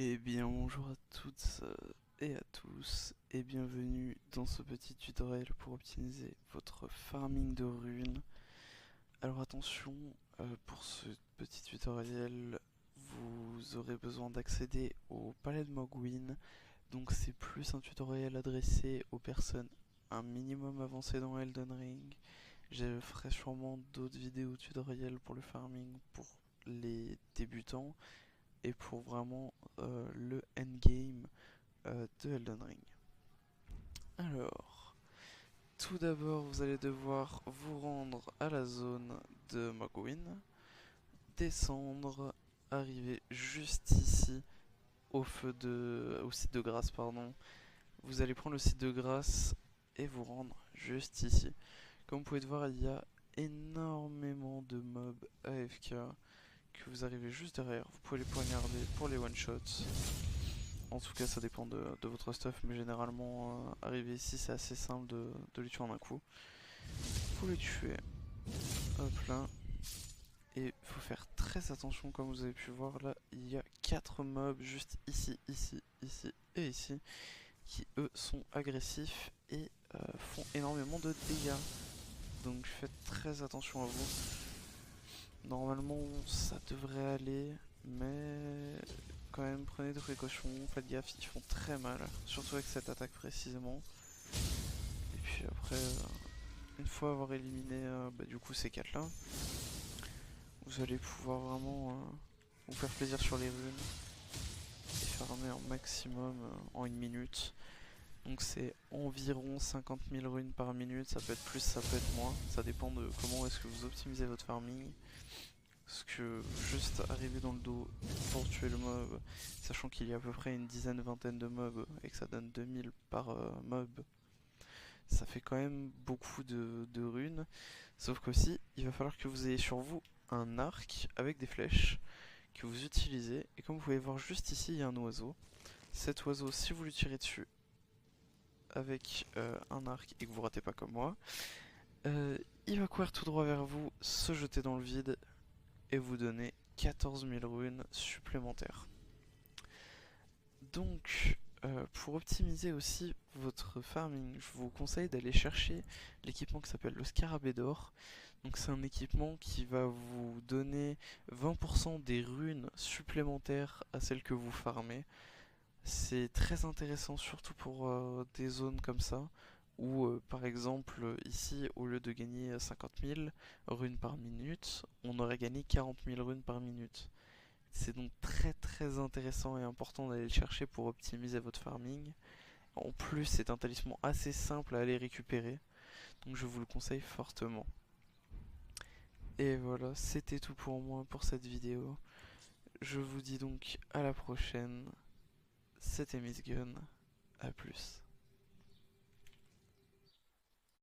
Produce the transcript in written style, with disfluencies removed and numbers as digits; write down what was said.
Eh bien bonjour à toutes et à tous et bienvenue dans ce petit tutoriel pour optimiser votre farming de runes. Alors attention, pour ce petit tutoriel, vous aurez besoin d'accéder au palais de Mogwin. Donc c'est plus un tutoriel adressé aux personnes un minimum avancées dans Elden Ring. Je ferai sûrement d'autres vidéos tutoriels pour le farming pour les débutants et pour vraiment le endgame de Elden Ring. Alors, tout d'abord, vous allez devoir vous rendre à la zone de Mogwin, descendre, arriver juste ici au site de grâce, pardon. Vous allez prendre le site de grâce et vous rendre juste ici. Comme vous pouvez le voir, il y a énormément de mobs AFK que vous arrivez juste derrière. Vous pouvez les poignarder pour les one-shots. En tout cas, ça dépend de votre stuff, mais généralement, arriver ici, c'est assez simple de les tuer en un coup. Vous les tuez, hop là, et faut faire très attention, comme vous avez pu voir là, il y a 4 mobs juste ici, ici, ici et ici, qui eux sont agressifs et font énormément de dégâts. Donc faites très attention à vous. Normalement, ça devrait aller, mais quand même, prenez des précautions, faites gaffe, ils font très mal, surtout avec cette attaque précisément. Et puis après, une fois avoir éliminé du coup ces 4 là, vous allez pouvoir vraiment vous faire plaisir sur les runes et farmer un maximum en une minute. Donc c'est environ 50 000 runes par minute, ça peut être plus, ça peut être moins, ça dépend de comment est-ce que vous optimisez votre farming. Parce que juste arriver dans le dos pour tuer le mob, sachant qu'il y a à peu près une dizaine, vingtaine de mobs et que ça donne 2000 par mob, ça fait quand même beaucoup de runes. Sauf qu'aussi, il va falloir que vous ayez sur vous un arc avec des flèches que vous utilisez. Et comme vous pouvez voir juste ici, il y a un oiseau. Cet oiseau, si vous lui tirez dessus avec un arc et que vous ratez pas comme moi, il va courir tout droit vers vous, se jeter dans le vide et vous donner 14 000 runes supplémentaires. Donc, pour optimiser aussi votre farming, je vous conseille d'aller chercher l'équipement qui s'appelle le Scarabée d'or. Donc c'est un équipement qui va vous donner 20% des runes supplémentaires à celles que vous farmez. C'est très intéressant surtout pour des zones comme ça, où par exemple ici au lieu de gagner 50 000 runes par minute, on aurait gagné 40 000 runes par minute. C'est donc très intéressant et important d'aller le chercher pour optimiser votre farming. En plus, c'est un talisman assez simple à aller récupérer, donc je vous le conseille fortement. Et voilà, c'était tout pour moi pour cette vidéo. Je vous dis donc à la prochaine. C'était Miss Gun, à plus.